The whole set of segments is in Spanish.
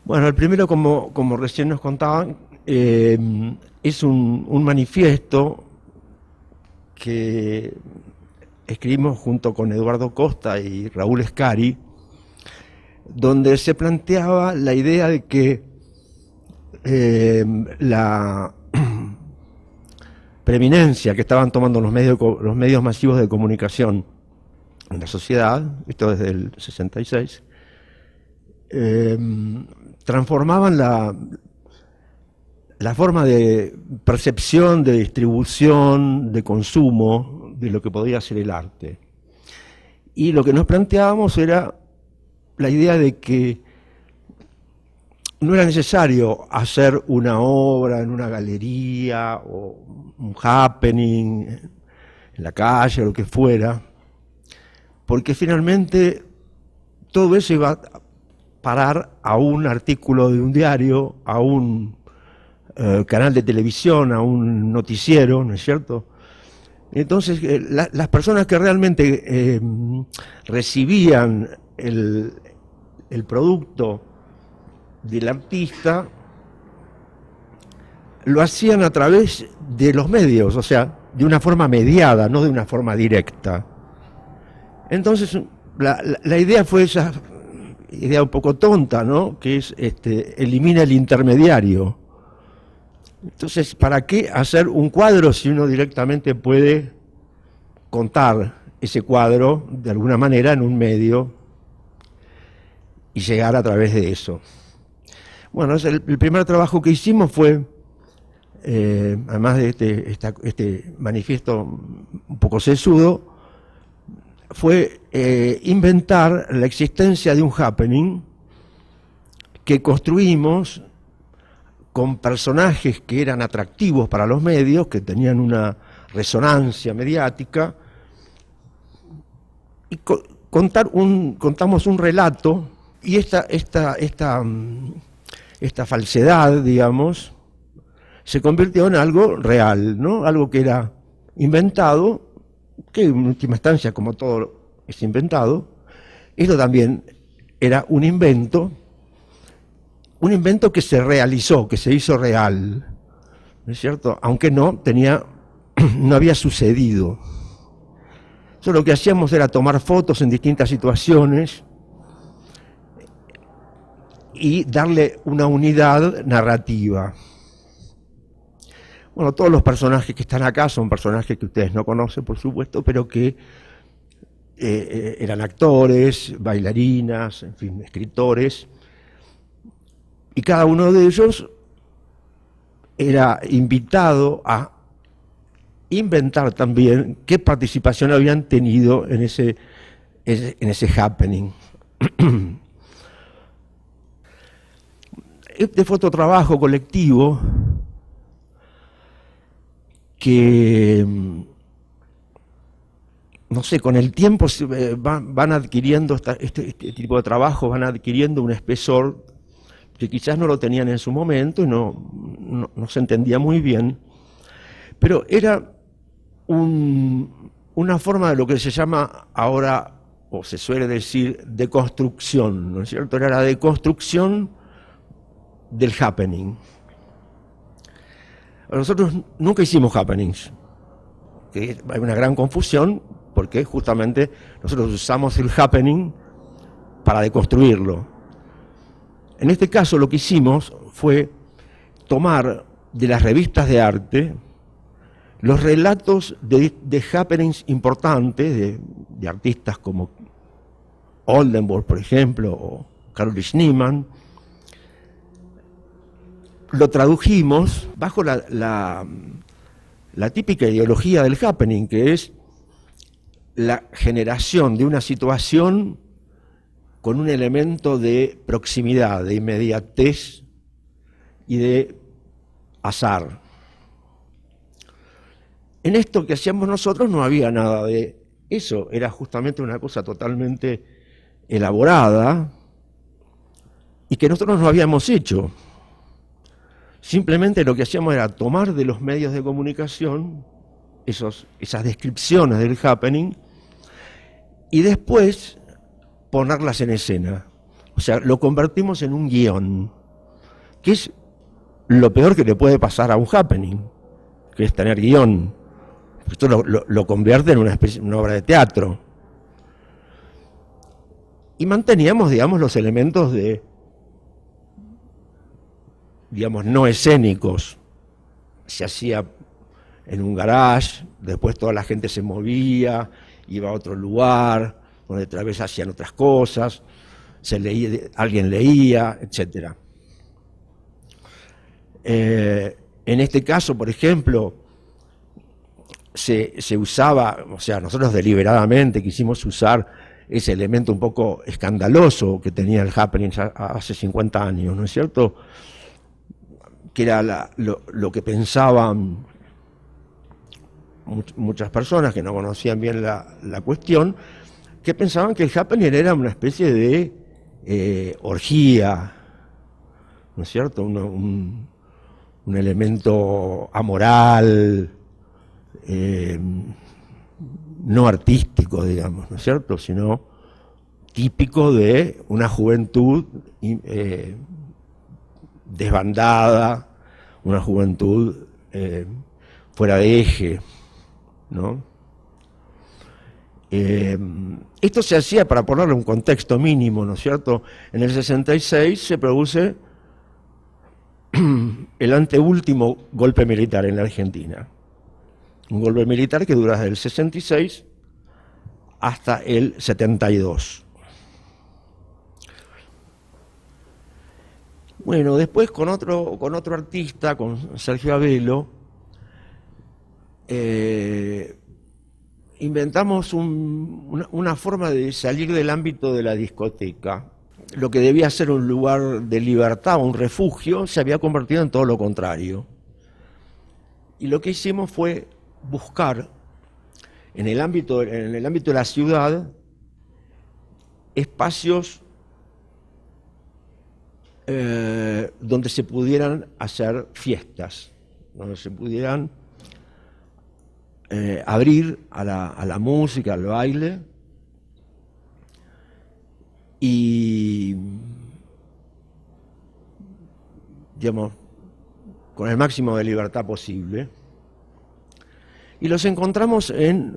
Bueno, el primero, como recién nos contaban, es un manifiesto que escribimos junto con Eduardo Costa y Raúl Escari, donde se planteaba la idea de que la preeminencia que estaban tomando los medios masivos de comunicación en la sociedad, esto desde el 66, transformaban la forma de percepción, de distribución, de consumo de lo que podía ser el arte. Y lo que nos planteábamos era la idea de que no era necesario hacer una obra en una galería o un happening en la calle o lo que fuera, porque finalmente todo eso iba a parar a un artículo de un diario, a un canal de televisión, a un noticiero, ¿no es cierto? Entonces, las personas que realmente recibían el producto del artista lo hacían a través de los medios, o sea, de una forma mediada, no de una forma directa. Entonces, la idea fue esa idea un poco tonta, ¿no? Que es, elimina el intermediario. Entonces, ¿para qué hacer un cuadro si uno directamente puede contar ese cuadro de alguna manera en un medio y llegar a través de eso? Bueno, el primer trabajo que hicimos fue, además de este manifiesto un poco sesudo, fue inventar la existencia de un happening que construimos con personajes que eran atractivos para los medios, que tenían una resonancia mediática, y contamos un relato, y esta falsedad, digamos, se convirtió en algo real, ¿no? Algo que era inventado, que en última instancia, como todo es inventado, esto también era un invento que se realizó, que se hizo real, ¿no es cierto? Aunque no había sucedido. Entonces lo que hacíamos era tomar fotos en distintas situaciones y darle una unidad narrativa. Bueno, todos los personajes que están acá son personajes que ustedes no conocen, por supuesto, pero que eran actores, bailarinas, en fin, escritores, y cada uno de ellos era invitado a inventar también qué participación habían tenido en ese happening. Este fue otro trabajo colectivo que, no sé, con el tiempo van adquiriendo este tipo de trabajos, van adquiriendo un espesor que quizás no lo tenían en su momento y no se entendía muy bien, pero era una forma de lo que se llama ahora, o se suele decir, deconstrucción, ¿no es cierto? Era la deconstrucción del happening. Nosotros nunca hicimos happenings, que hay una gran confusión, porque justamente nosotros usamos el happening para deconstruirlo. En este caso lo que hicimos fue tomar de las revistas de arte los relatos de happenings importantes de artistas como Oldenburg, por ejemplo, o Karol Schneemann. Lo tradujimos bajo la típica ideología del happening, que es la generación de una situación con un elemento de proximidad, de inmediatez y de azar. En esto que hacíamos nosotros no había nada de eso, era justamente una cosa totalmente elaborada y que nosotros no habíamos hecho. Simplemente lo que hacíamos era tomar de los medios de comunicación esas descripciones del happening y después ponerlas en escena, O sea, lo convertimos en un guión, que es lo peor que le puede pasar a un happening, que es tener guión. Esto lo convierte en una obra de teatro. Y manteníamos, digamos, los elementos de, digamos, no escénicos. Se hacía en un garage, después toda la gente se movía, iba a otro lugar, donde tal vez hacían otras cosas, alguien leía, etc. En este caso, por ejemplo, se usaba, o sea, nosotros deliberadamente quisimos usar ese elemento un poco escandaloso que tenía el happening hace 50 años, ¿no es cierto? Que era lo que pensaban muchas personas que no conocían bien la cuestión, que pensaban que el happening era una especie de orgía, ¿no es cierto? Un elemento amoral, no artístico, digamos, ¿no es cierto?, sino típico de una juventud desbandada, una juventud fuera de eje, ¿no? Esto se hacía, para ponerle un contexto mínimo, ¿no es cierto? En el 66 se produce el anteúltimo golpe militar en la Argentina. Un golpe militar que dura desde el 66 hasta el 72. Bueno, después con otro artista, con Sergio Abelo, inventamos una forma de salir del ámbito de la discoteca. Lo que debía ser un lugar de libertad, un refugio, se había convertido en todo lo contrario. Y lo que hicimos fue buscar en el ámbito de la ciudad espacios donde se pudieran hacer fiestas, donde se pudieran abrir a la música, al baile, y, digamos, con el máximo de libertad posible. Y los encontramos en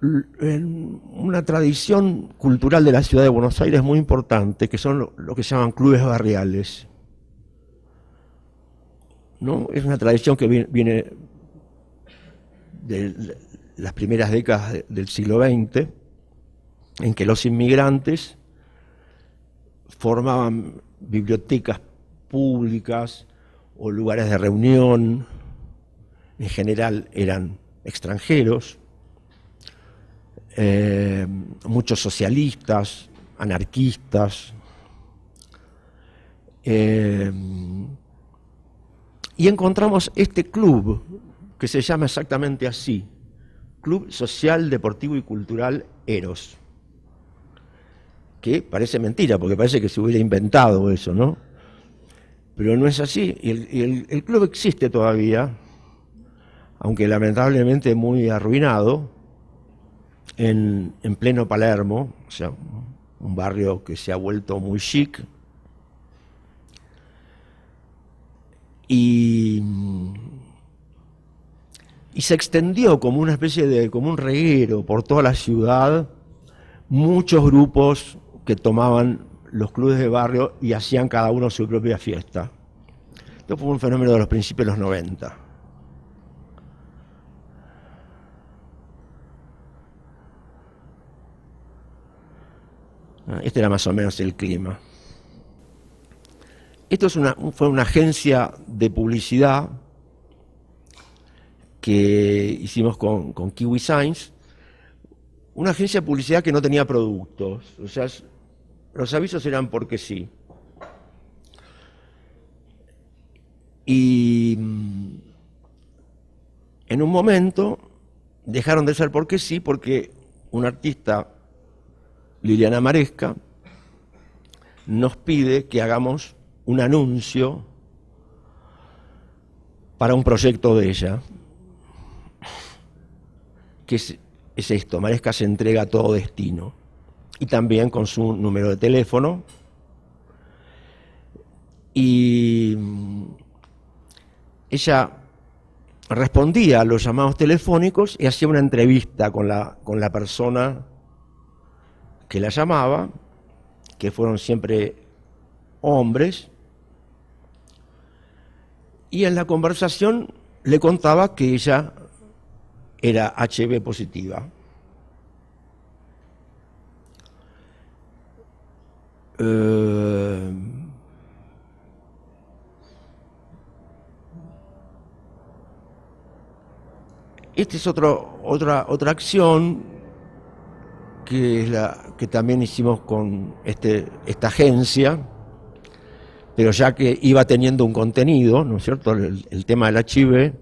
una tradición cultural de la ciudad de Buenos Aires muy importante, que son lo que se llaman clubes barriales, ¿no? Es una tradición que viene de las primeras décadas del siglo XX, en que los inmigrantes formaban bibliotecas públicas o lugares de reunión. En general eran extranjeros, muchos socialistas, anarquistas, y encontramos este club que se llama exactamente así, Club Social, Deportivo y Cultural Eros, que parece mentira, porque parece que se hubiera inventado eso, ¿no? Pero no es así, y el club existe todavía, aunque lamentablemente muy arruinado, en pleno Palermo, o sea, un barrio que se ha vuelto muy chic, y se extendió como una especie como un reguero por toda la ciudad, muchos grupos que tomaban los clubes de barrio y hacían cada uno su propia fiesta. Esto fue un fenómeno de los principios de los 90. Este era más o menos el clima. Esto fue una agencia de publicidad que hicimos con Kiwi Signs, una agencia de publicidad que no tenía productos, o sea, los avisos eran porque sí. Y en un momento dejaron de ser porque sí, porque un artista, Liliana Maresca, nos pide que hagamos un anuncio para un proyecto de ella, que es esto: Maresca se entrega a todo destino. y también con su número de teléfono. Y ella respondía a los llamados telefónicos y hacía una entrevista con la persona que la llamaba, que fueron siempre hombres, y en la conversación le contaba que ella era HIV positiva. Esta es otra acción que es que también hicimos con esta agencia, pero ya que iba teniendo un contenido, ¿no es cierto?, el tema del HIV,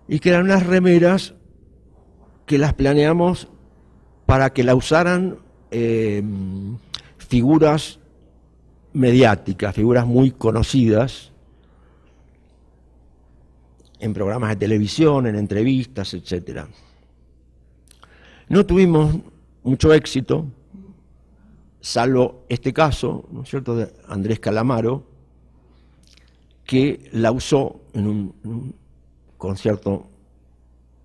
y que eran unas remeras que las planeamos para que la usaran figuras mediáticas, figuras muy conocidas, en programas de televisión, en entrevistas, etc. No tuvimos mucho éxito, salvo este caso, ¿no es cierto?, de Andrés Calamaro, que la usó en un concierto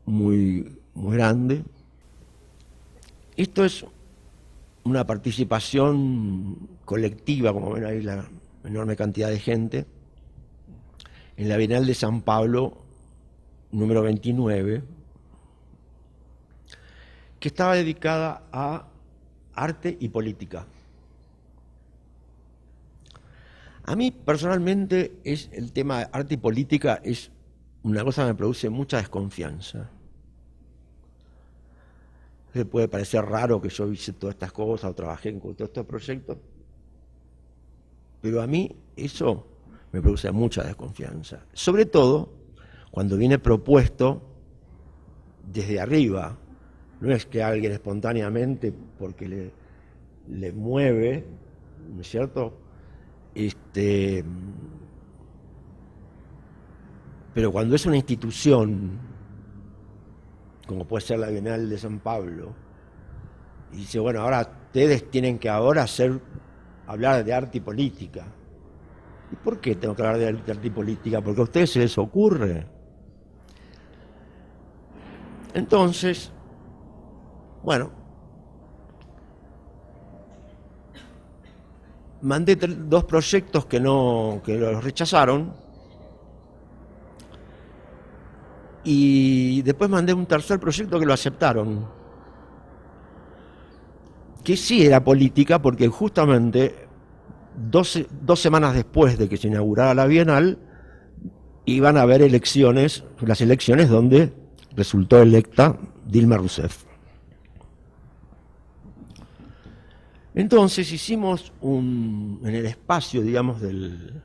muy grande. Esto es una participación colectiva, como ven ahí la enorme cantidad de gente, en la Bienal de San Pablo, número 29, que estaba dedicada a arte y política. A mí personalmente el tema de arte y política es una cosa que me produce mucha desconfianza. Le puede parecer raro que yo hice todas estas cosas o trabajé en todos estos proyectos, pero a mí eso me produce mucha desconfianza. Sobre todo cuando viene propuesto desde arriba. No es que alguien espontáneamente, porque le mueve, ¿no es cierto?, pero cuando es una institución, como puede ser la Bienal de San Pablo, y dice, bueno, ahora ustedes tienen que ahora hablar de arte y política. ¿Y por qué tengo que hablar de arte y política? Porque a ustedes se les ocurre. Entonces, bueno, mandé 2 proyectos que los rechazaron, y después mandé un tercer proyecto que lo aceptaron, que sí era política, porque justamente 2 semanas después de que se inaugurara la Bienal, iban a haber las elecciones donde resultó electa Dilma Rousseff. Entonces hicimos en el espacio, digamos, de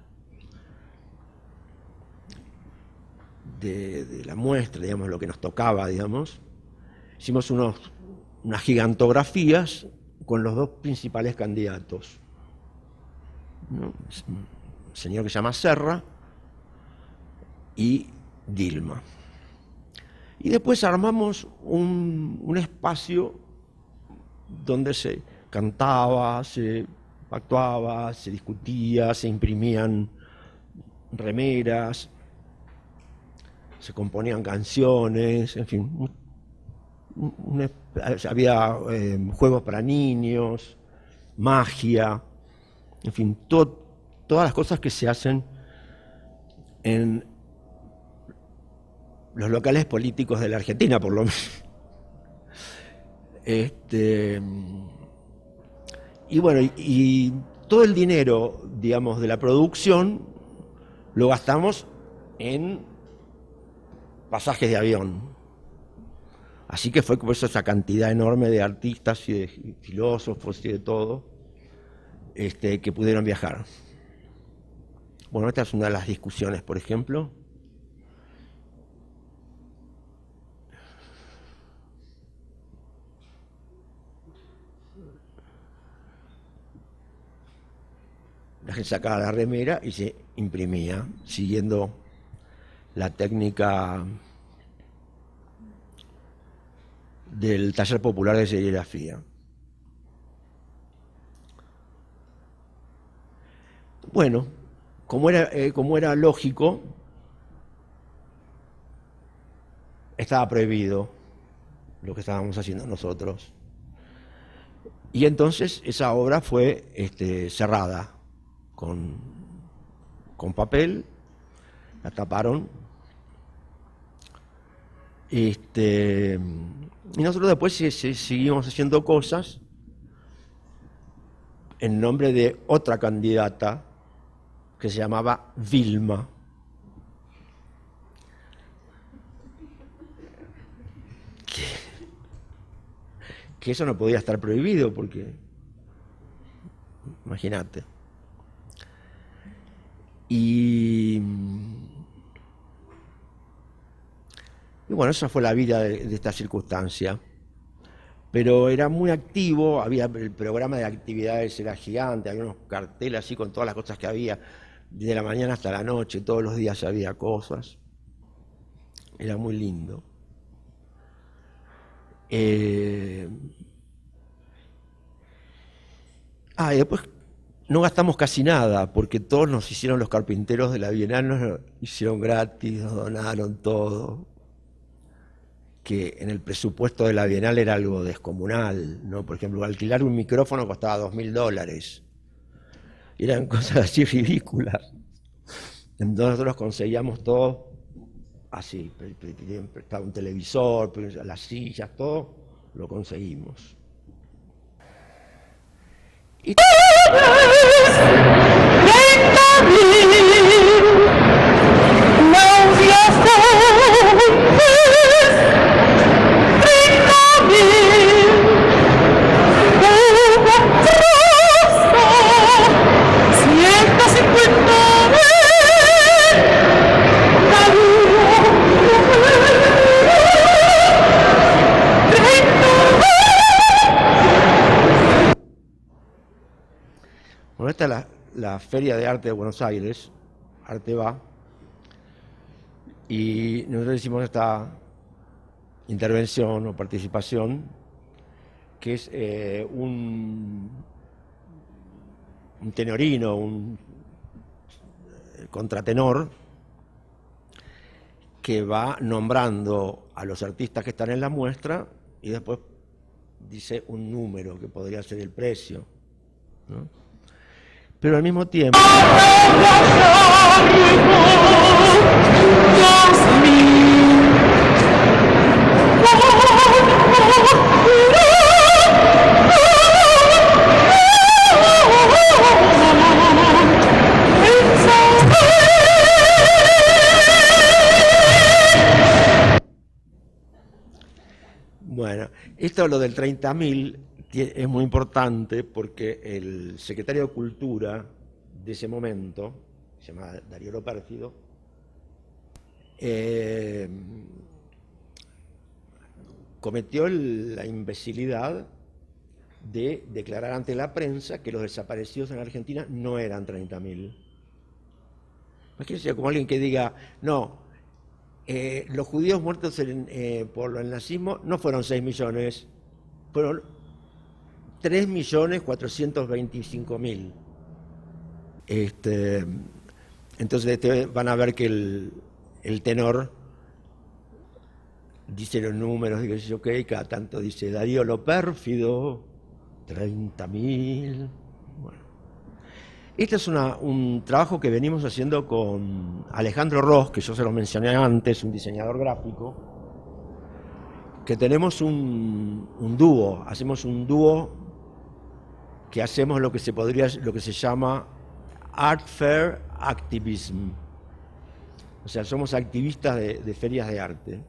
la muestra, digamos, lo que nos tocaba, digamos, hicimos unas gigantografías con los 2 principales candidatos, ¿no? Un señor que se llama Serra y Dilma. Y después armamos un espacio donde se cantaba, se actuaba, se discutía, se imprimían remeras, se componían canciones, en fin, había juegos para niños, magia, en fin, todas las cosas que se hacen en los locales políticos de la Argentina, por lo menos. Y bueno, y todo el dinero, digamos, de la producción lo gastamos en pasajes de avión. Así que fue por eso esa cantidad enorme de artistas y de filósofos y de todo que pudieron viajar. Bueno, esta es una de las discusiones, por ejemplo. La gente sacaba la remera y se imprimía, siguiendo la técnica del taller popular de serigrafía. Bueno, como era lógico, estaba prohibido lo que estábamos haciendo nosotros. Y entonces esa obra fue cerrada con papel, la taparon. Y nosotros después seguimos haciendo cosas en nombre de otra candidata que se llamaba Vilma. Que eso no podía estar prohibido porque, imagínate. Y bueno, esa fue la vida de esta circunstancia. Pero era muy activo, el programa de actividades era gigante, había unos carteles así con todas las cosas que había, desde la mañana hasta la noche, todos los días había cosas. Era muy lindo. Y después no gastamos casi nada, porque todos nos hicieron los carpinteros de la Bienal, nos hicieron gratis, nos donaron todo, que en el presupuesto de la Bienal era algo descomunal, ¿no? Por ejemplo, alquilar un micrófono costaba $2000. Y eran cosas así ridículas. Entonces nosotros conseguíamos todo así, prestaba un televisor, las sillas, todo lo conseguimos. Y bueno, esta es la Feria de Arte de Buenos Aires, Arteba, y nosotros hicimos esta intervención o participación, que es un tenorino, un contratenor, que va nombrando a los artistas que están en la muestra y después dice un número que podría ser el precio, ¿no? Pero al mismo tiempo bueno, esto lo del 30.000 es muy importante porque el secretario de Cultura de ese momento, se llama Darío Lopérfido, cometió la imbecilidad de declarar ante la prensa que los desaparecidos en Argentina no eran 30.000. Imagínense como alguien que diga, no, los judíos muertos por el nazismo no fueron 6 millones, fueron 3.425.000. Entonces van a ver que el tenor dice los números, y dice, ok, cada tanto dice Darío Lopérfido, 30.000. Bueno. Este es un trabajo que venimos haciendo con Alejandro Ross, que yo se lo mencioné antes, un diseñador gráfico, que tenemos un dúo, hacemos un dúo que hacemos lo que se llama Art Fair Activism. O sea, somos activistas de ferias de arte.